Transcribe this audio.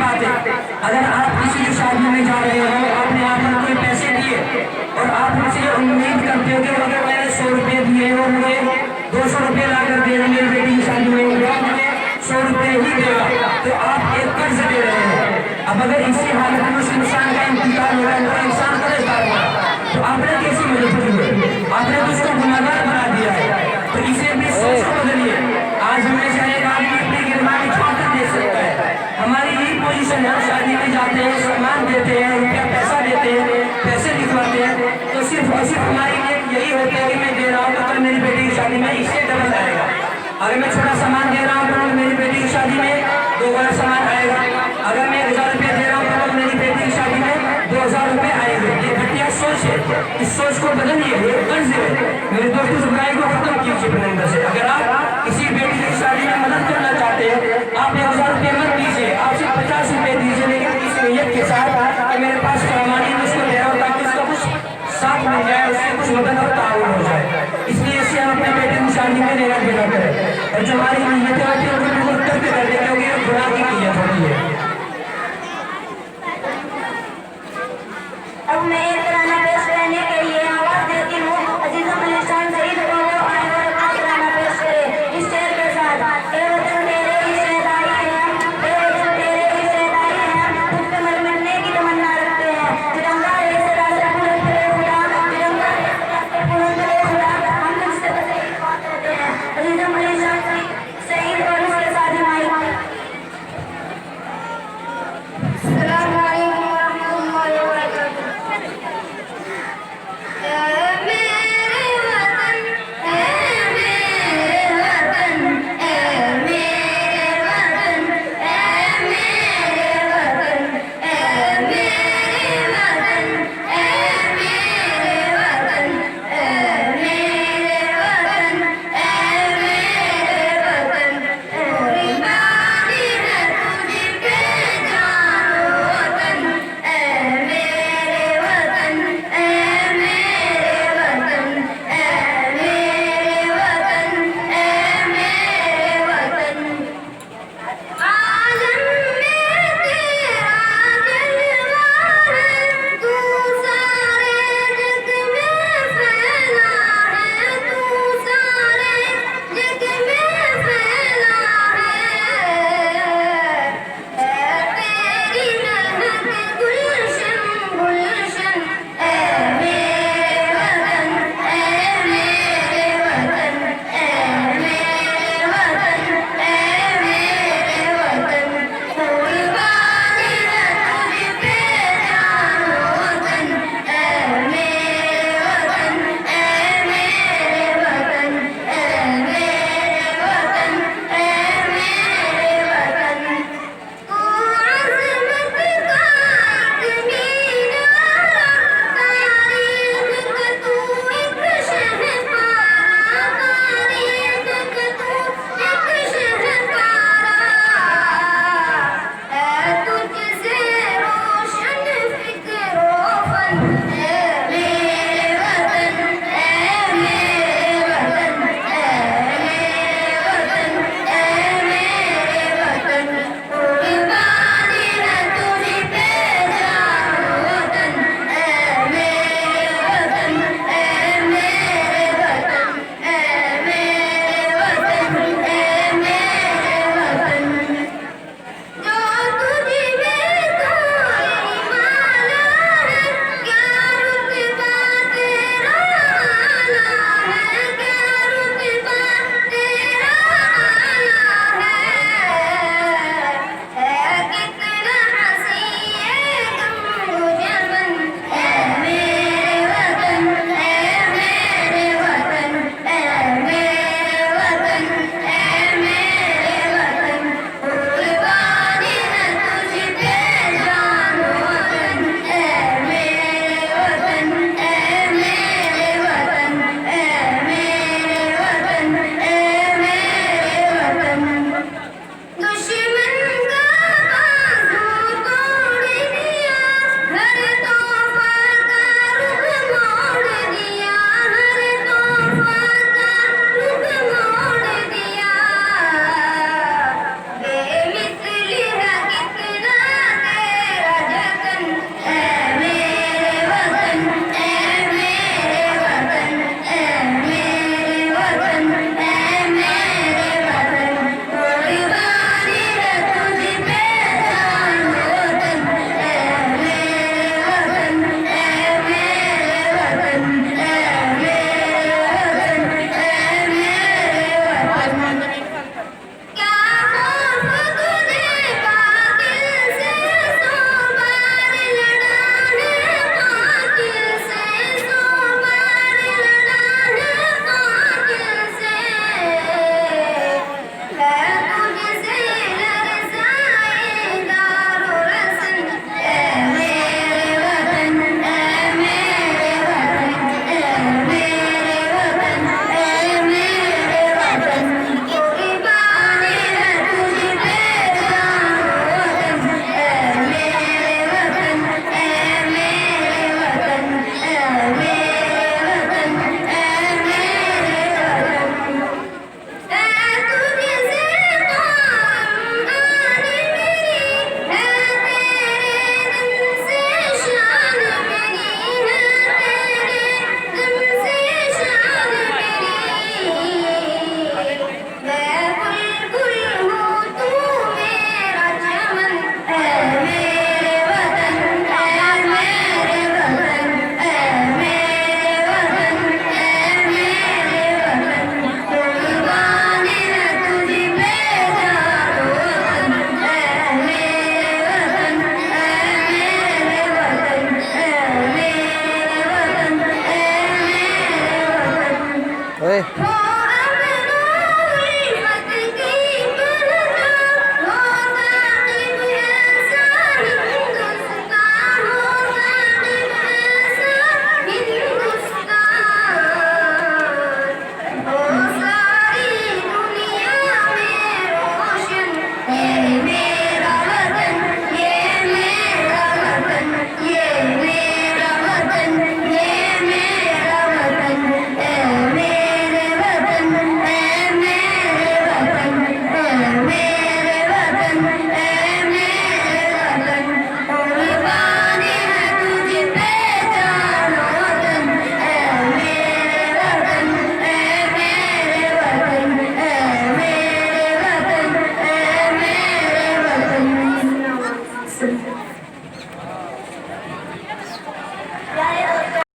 बात है, अगर आप किसी की शादी में जा रहे हो, आपने यहाँ पर कोई पैसे दिए और आप मुझसे उम्मीद करते हो कि अगर मैंने 100 रुपये दिए और मुझे 200 रुपये ला कर दे मेरी बेटी की शादी में, या मुझे 100 रुपये ही देगा, तो आप एक कर्ज दे रहे हैं। अब अगर इसी हालत में उस इंसान का इंतकाल हो रहा है, वो इंसान करेदार हुआ, तो आपने कैसी मदद की है? आपने तो उसको गुनाहगार बना दिया है। तो इसे भी सोच को बदलिए। आज हमें चाहे एक आदमी अपनी गिरबानी छात्र दे सकता है, हमारी यही पोजीशन है, शादी में जाते हैं, सामान देते हैं, रुपया पैसा देते हैं, पैसे दिखवाते हैं, तो सिर्फ और सिर्फ हमारी नीयत यही होती है कि मैं दे रहा हूँ तो कल मेरी बेटी की शादी में इससे डबल आएगा। अगर मैं छोटा सामान दे रहा हूँ तो मेरी बेटी की शादी में 2 बड़ा सामान आएगा। अगर मैं 1000 रुपये दे रहा हूँ तो मेरी बेटी की शादी में 2000 रुपये आएंगे। ये घटिया सोच है, इस सोच को बदलिए, ये कर्ज है। मेरे दोस्तों इस बुराई को खत्म कीजिए अपने अंदर से। अगर आप किसी बेटी की शादी में मदद करना चाहते हैं, आप 1000 रुपये मत दीजिए, आप सिर्फ 50 रुपये दीजिए, लेकिन इस नीयत के साथ कि मेरे पास सामानी उसको दे रहा हूँ ताकि उसका कुछ साथ मिल जाए, उससे कुछ मदद और ताउन हो जाए। इसलिए इससे हम अपने बेटे की शादी में देना देना करें, और जो हमारी नीयतें होती है